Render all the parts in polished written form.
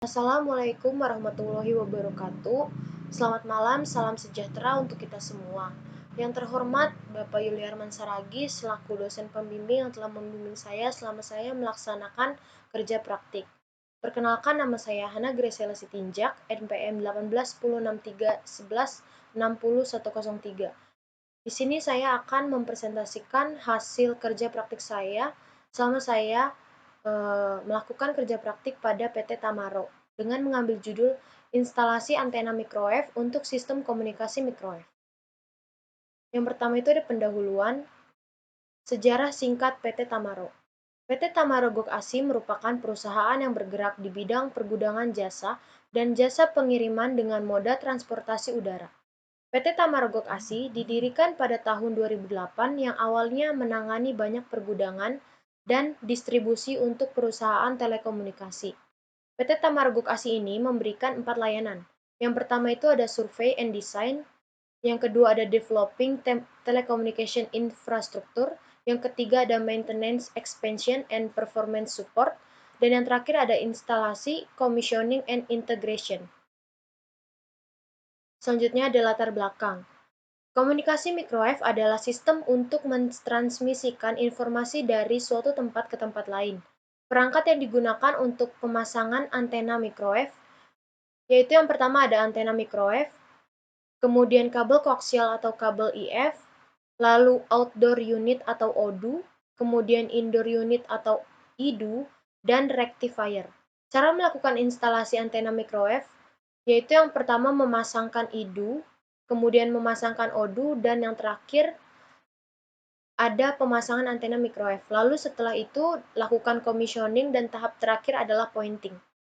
Assalamualaikum warahmatullahi wabarakatuh. Selamat malam, salam sejahtera untuk kita semua. Yang terhormat Bapak Yuliarman Saragi selaku dosen pembimbing yang telah membimbing saya selama saya melaksanakan kerja praktik. Perkenalkan, nama saya Hana Graciela Sitinjak, NPM 18106311600103. Di sini saya akan mempresentasikan hasil kerja praktik saya selama saya melakukan kerja praktik pada PT Tamaro dengan mengambil judul instalasi antena microwave untuk sistem komunikasi microwave. Yang pertama itu ada pendahuluan, sejarah singkat PT Tamaro. PT Tamaro Gok Asi merupakan perusahaan yang bergerak di bidang pergudangan jasa dan jasa pengiriman dengan moda transportasi udara. PT Tamaro Gok Asi didirikan pada tahun 2008 yang awalnya menangani banyak pergudangan dan distribusi untuk perusahaan telekomunikasi. PT Tamaro Gok Asi ini memberikan 4 layanan. Yang pertama itu ada survey and design, yang kedua ada developing telecommunication infrastructure, yang ketiga ada maintenance, expansion, and performance support, dan yang terakhir ada instalasi, commissioning, and integration. Selanjutnya ada latar belakang. Komunikasi microwave adalah sistem untuk mentransmisikan informasi dari suatu tempat ke tempat lain. Perangkat yang digunakan untuk pemasangan antena microwave, yaitu yang pertama ada antena microwave, kemudian kabel koaksial atau kabel IF, lalu outdoor unit atau ODU, kemudian indoor unit atau IDU, dan rectifier. Cara melakukan instalasi antena microwave, yaitu yang pertama memasangkan IDU, kemudian memasangkan ODU, dan yang terakhir ada pemasangan antena microwave. Lalu setelah itu lakukan commissioning dan tahap terakhir adalah pointing.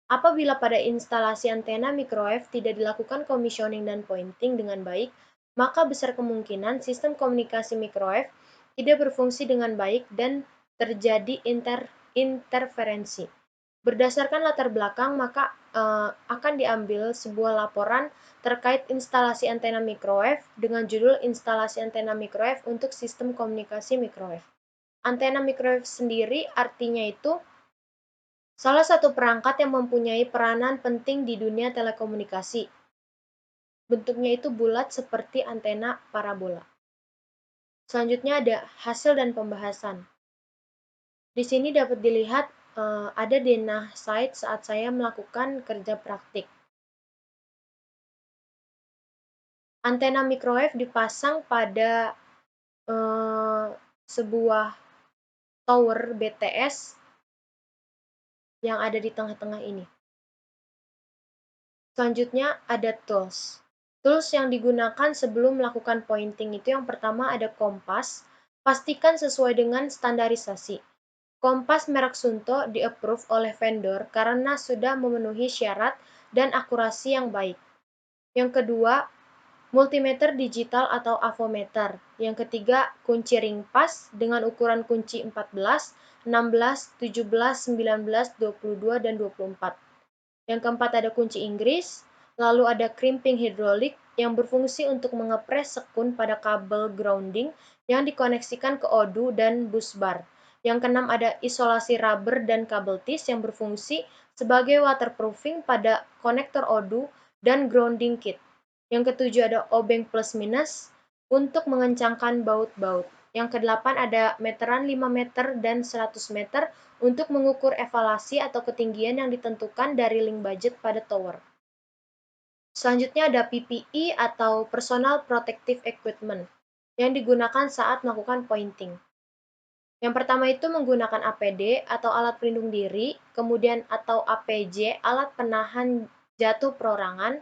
Apabila pada instalasi antena microwave tidak dilakukan commissioning dan pointing dengan baik, maka besar kemungkinan sistem komunikasi microwave tidak berfungsi dengan baik dan terjadi interferensi. Berdasarkan latar belakang, maka akan diambil sebuah laporan terkait instalasi antena microwave dengan judul instalasi antena microwave untuk sistem komunikasi microwave. Antena microwave sendiri artinya itu salah satu perangkat yang mempunyai peranan penting di dunia telekomunikasi. Bentuknya itu bulat seperti antena parabola. Selanjutnya ada hasil dan pembahasan. Di sini dapat dilihat ada denah site saat saya melakukan kerja praktik. Antena microwave dipasang pada sebuah tower BTS yang ada di tengah-tengah ini. Selanjutnya ada tools. Tools yang digunakan sebelum melakukan pointing itu yang pertama ada kompas. Pastikan sesuai dengan standarisasi. Kompas merek Sunto di-approve oleh vendor karena sudah memenuhi syarat dan akurasi yang baik. Yang kedua, multimeter digital atau avometer. Yang ketiga, kunci ring pas dengan ukuran kunci 14, 16, 17, 19, 22, dan 24. Yang keempat ada kunci Inggris, lalu ada crimping hidrolik yang berfungsi untuk mengepres sekun pada kabel grounding yang dikoneksikan ke ODU dan busbar. Yang keenam ada isolasi rubber dan kabel tis yang berfungsi sebagai waterproofing pada konektor ODU dan grounding kit. Yang ketujuh ada obeng plus minus untuk mengencangkan baut-baut. Yang kedelapan ada meteran 5 meter dan 100 meter untuk mengukur evaluasi atau ketinggian yang ditentukan dari link budget pada tower. Selanjutnya ada PPE atau Personal Protective Equipment yang digunakan saat melakukan pointing. Yang pertama itu menggunakan APD atau alat pelindung diri, kemudian atau APJ, alat penahan jatuh perorangan,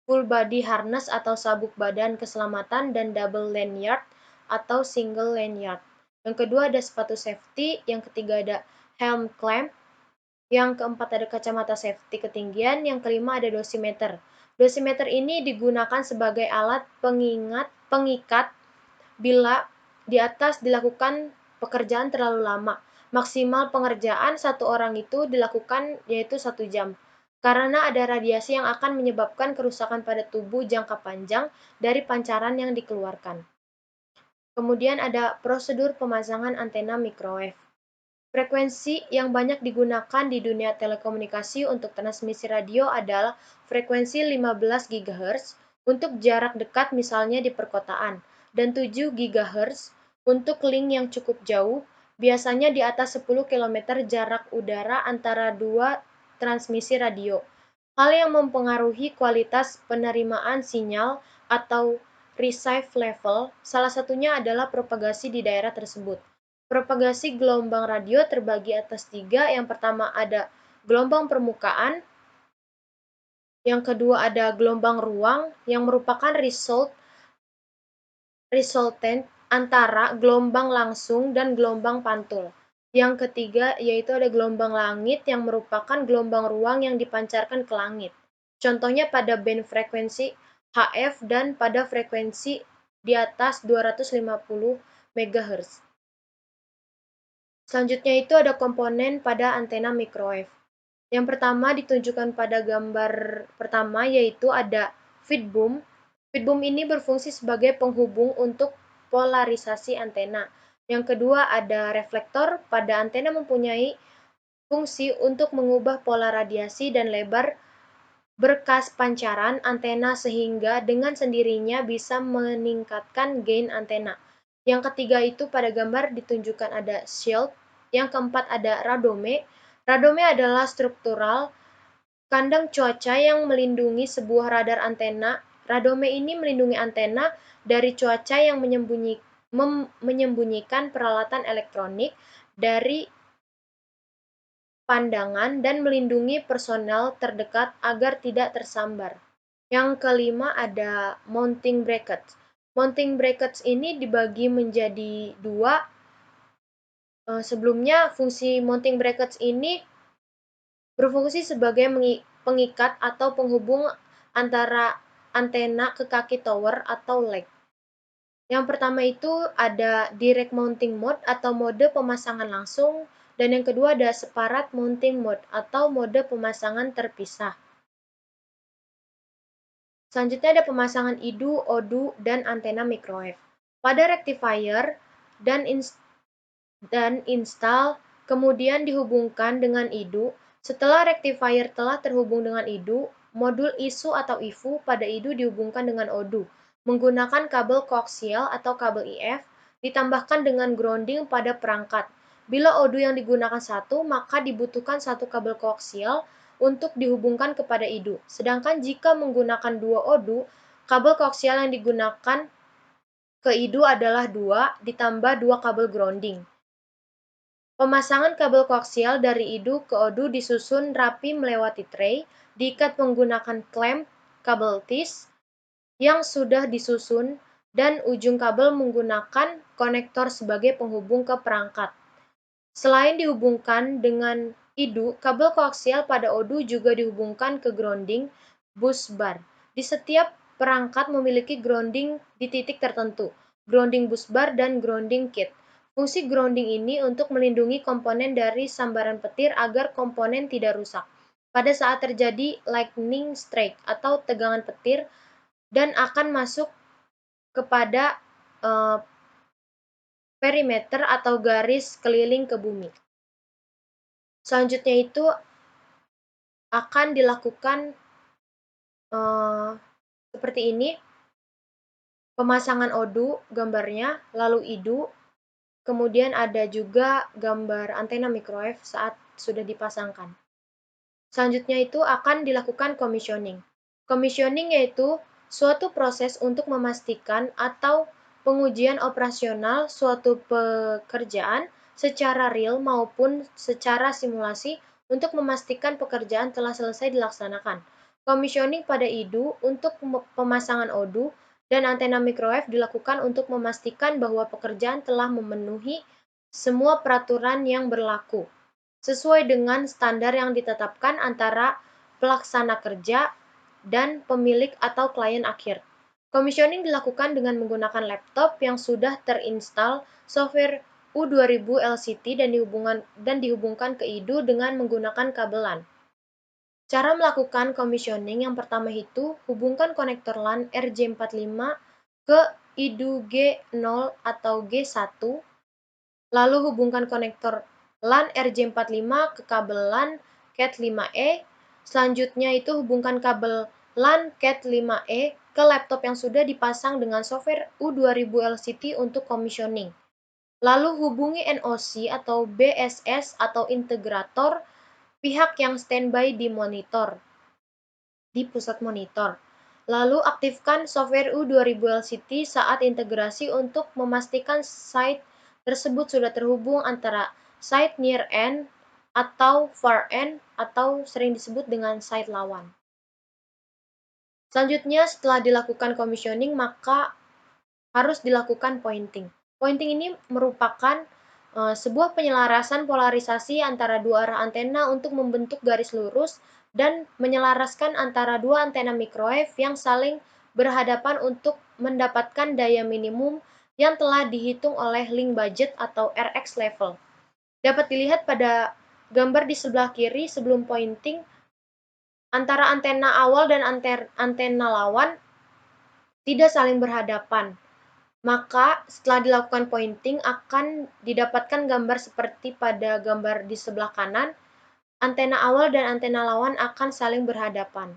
full body harness atau sabuk badan keselamatan, dan double lanyard atau single lanyard. Yang kedua ada sepatu safety, yang ketiga ada helm clamp, yang keempat ada kacamata safety ketinggian, yang kelima ada dosimeter. Dosimeter ini digunakan sebagai alat pengikat bila di atas dilakukan pekerjaan terlalu lama. Maksimal pengerjaan satu orang itu dilakukan yaitu 1 jam. Karena ada radiasi yang akan menyebabkan kerusakan pada tubuh jangka panjang dari pancaran yang dikeluarkan. Kemudian ada prosedur pemasangan antena microwave. Frekuensi yang banyak digunakan di dunia telekomunikasi untuk transmisi radio adalah frekuensi 15 GHz untuk jarak dekat misalnya di perkotaan, dan 7 GHz untuk link yang cukup jauh, biasanya di atas 10 km jarak udara antara dua transmisi radio. Hal yang mempengaruhi kualitas penerimaan sinyal atau receive level, salah satunya adalah propagasi di daerah tersebut. Propagasi gelombang radio terbagi atas tiga. Yang pertama ada gelombang permukaan, yang kedua ada gelombang ruang yang merupakan resultant antara gelombang langsung dan gelombang pantul. Yang ketiga yaitu ada gelombang langit yang merupakan gelombang ruang yang dipancarkan ke langit. Contohnya pada band frekuensi HF dan pada frekuensi di atas 250 MHz. Selanjutnya itu ada komponen pada antena microwave. Yang pertama ditunjukkan pada gambar pertama yaitu ada feed boom. Feed boom ini berfungsi sebagai penghubung untuk polarisasi antena. Yang kedua ada reflektor. Pada antena mempunyai fungsi untuk mengubah pola radiasi dan lebar berkas pancaran antena sehingga dengan sendirinya bisa meningkatkan gain antena. Yang ketiga itu pada gambar ditunjukkan ada shield. Yang keempat ada radome. Radome adalah struktural kandang cuaca yang melindungi sebuah radar antena. Radome ini melindungi antena dari cuaca yang menyembunyikan peralatan elektronik dari pandangan dan melindungi personel terdekat agar tidak tersambar. Yang kelima ada mounting brackets. Mounting brackets ini dibagi menjadi dua. Sebelumnya fungsi mounting brackets ini berfungsi sebagai pengikat atau penghubung antara antena ke kaki tower atau leg. Yang pertama itu ada direct mounting mode atau mode pemasangan langsung, dan yang kedua ada separate mounting mode atau mode pemasangan terpisah. Selanjutnya ada pemasangan IDU, ODU, dan antena microwave. Pada rectifier dan install, kemudian dihubungkan dengan IDU. Setelah rectifier telah terhubung dengan IDU, modul ISU atau IFU pada IDU dihubungkan dengan ODU menggunakan kabel koaksial atau kabel IF, ditambahkan dengan grounding pada perangkat. Bila ODU yang digunakan satu, maka dibutuhkan satu kabel koaksial untuk dihubungkan kepada IDU. Sedangkan jika menggunakan dua ODU, kabel koaksial yang digunakan ke IDU adalah 2 ditambah 2 kabel grounding. Pemasangan kabel koaksial dari IDU ke ODU disusun rapi melewati tray, diikat menggunakan clamp kabel tis yang sudah disusun, dan ujung kabel menggunakan konektor sebagai penghubung ke perangkat. Selain dihubungkan dengan IDU, kabel koaksial pada ODU juga dihubungkan ke grounding bus bar. Di setiap perangkat memiliki grounding di titik tertentu, grounding bus bar dan grounding kit. Fungsi grounding ini untuk melindungi komponen dari sambaran petir agar komponen tidak rusak pada saat terjadi lightning strike atau tegangan petir dan akan masuk kepada perimeter atau garis keliling ke bumi. Selanjutnya itu akan dilakukan seperti ini, pemasangan ODU gambarnya, lalu IDU, kemudian ada juga gambar antena microwave saat sudah dipasangkan. Selanjutnya itu akan dilakukan commissioning. Commissioning yaitu suatu proses untuk memastikan atau pengujian operasional suatu pekerjaan secara real maupun secara simulasi untuk memastikan pekerjaan telah selesai dilaksanakan. Commissioning pada IDU untuk pemasangan ODU dan antena microwave dilakukan untuk memastikan bahwa pekerjaan telah memenuhi semua peraturan yang berlaku sesuai dengan standar yang ditetapkan antara pelaksana kerja dan pemilik atau klien akhir. Commissioning dilakukan dengan menggunakan laptop yang sudah terinstal software U2000 LCT dan dihubungkan ke IDU dengan menggunakan kabel LAN. Cara melakukan commissioning yang pertama itu hubungkan konektor LAN RJ45 ke IDU G0 atau G1, lalu hubungkan konektor LAN RJ45 ke kabel LAN Cat5e. Selanjutnya itu hubungkan kabel LAN Cat5e ke laptop yang sudah dipasang dengan software U2000 LCT untuk commissioning. Lalu hubungi NOC atau BSS atau integrator pihak yang standby di pusat monitor. Lalu aktifkan software U2000 LCT saat integrasi untuk memastikan site tersebut sudah terhubung antara site near end atau far end atau sering disebut dengan site lawan. Selanjutnya setelah dilakukan commissioning maka harus dilakukan pointing. Pointing ini merupakan sebuah penyelarasan polarisasi antara dua arah antena untuk membentuk garis lurus dan menyelaraskan antara dua antena microwave yang saling berhadapan untuk mendapatkan daya minimum yang telah dihitung oleh link budget atau RX level. Dapat dilihat pada gambar di sebelah kiri sebelum pointing, antara antena awal dan antena lawan tidak saling berhadapan. Maka setelah dilakukan pointing akan didapatkan gambar seperti pada gambar di sebelah kanan, antena awal dan antena lawan akan saling berhadapan.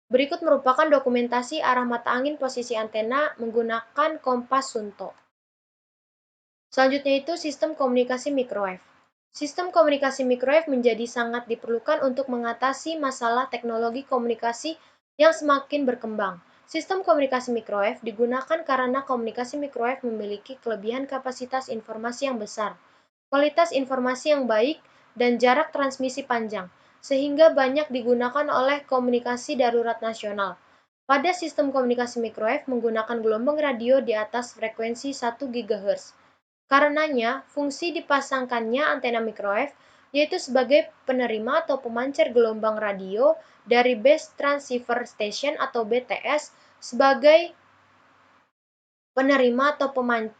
Berikut merupakan dokumentasi arah mata angin posisi antena menggunakan kompas Sunto. Selanjutnya itu sistem komunikasi microwave. Sistem komunikasi microwave menjadi sangat diperlukan untuk mengatasi masalah teknologi komunikasi yang semakin berkembang. Sistem komunikasi microwave digunakan karena komunikasi microwave memiliki kelebihan kapasitas informasi yang besar, kualitas informasi yang baik, dan jarak transmisi panjang, sehingga banyak digunakan oleh komunikasi darurat nasional. Pada sistem komunikasi microwave menggunakan gelombang radio di atas frekuensi 1 GHz. Karenanya, fungsi dipasangkannya antena microwave yaitu sebagai penerima atau pemancar gelombang radio dari Base Transceiver Station atau BTS sebagai penerima atau pemancar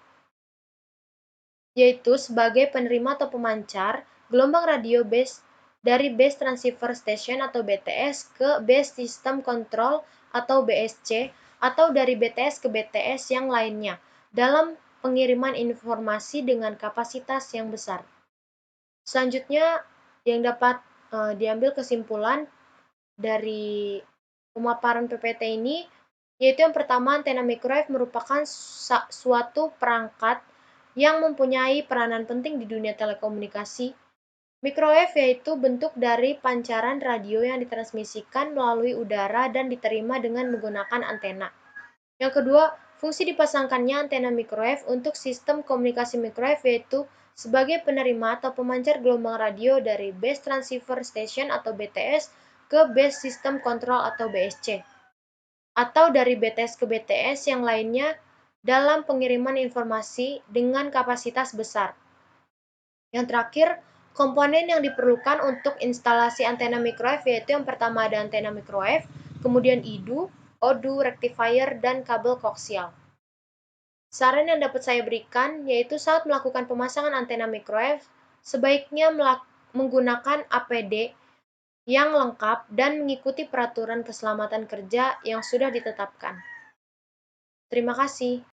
gelombang radio dari Base Transceiver Station atau BTS ke Base System Control atau BSC atau dari BTS ke BTS yang lainnya dalam pengiriman informasi dengan kapasitas yang besar. Selanjutnya yang dapat diambil kesimpulan dari pemaparan PPT ini yaitu yang pertama, antena microwave merupakan suatu perangkat yang mempunyai peranan penting di dunia telekomunikasi. Microwave yaitu bentuk dari pancaran radio yang ditransmisikan melalui udara dan diterima dengan menggunakan antena. Yang kedua, fungsi dipasangkannya antena microwave untuk sistem komunikasi microwave yaitu sebagai penerima atau pemancar gelombang radio dari Base Transceiver Station atau BTS ke Base System Control atau BSC, atau dari BTS ke BTS yang lainnya dalam pengiriman informasi dengan kapasitas besar. Yang terakhir, komponen yang diperlukan untuk instalasi antena microwave yaitu yang pertama ada antena microwave, kemudian IDU, ODU, rectifier, dan kabel koaksial. Saran yang dapat saya berikan yaitu saat melakukan pemasangan antena microwave, sebaiknya menggunakan APD yang lengkap dan mengikuti peraturan keselamatan kerja yang sudah ditetapkan. Terima kasih.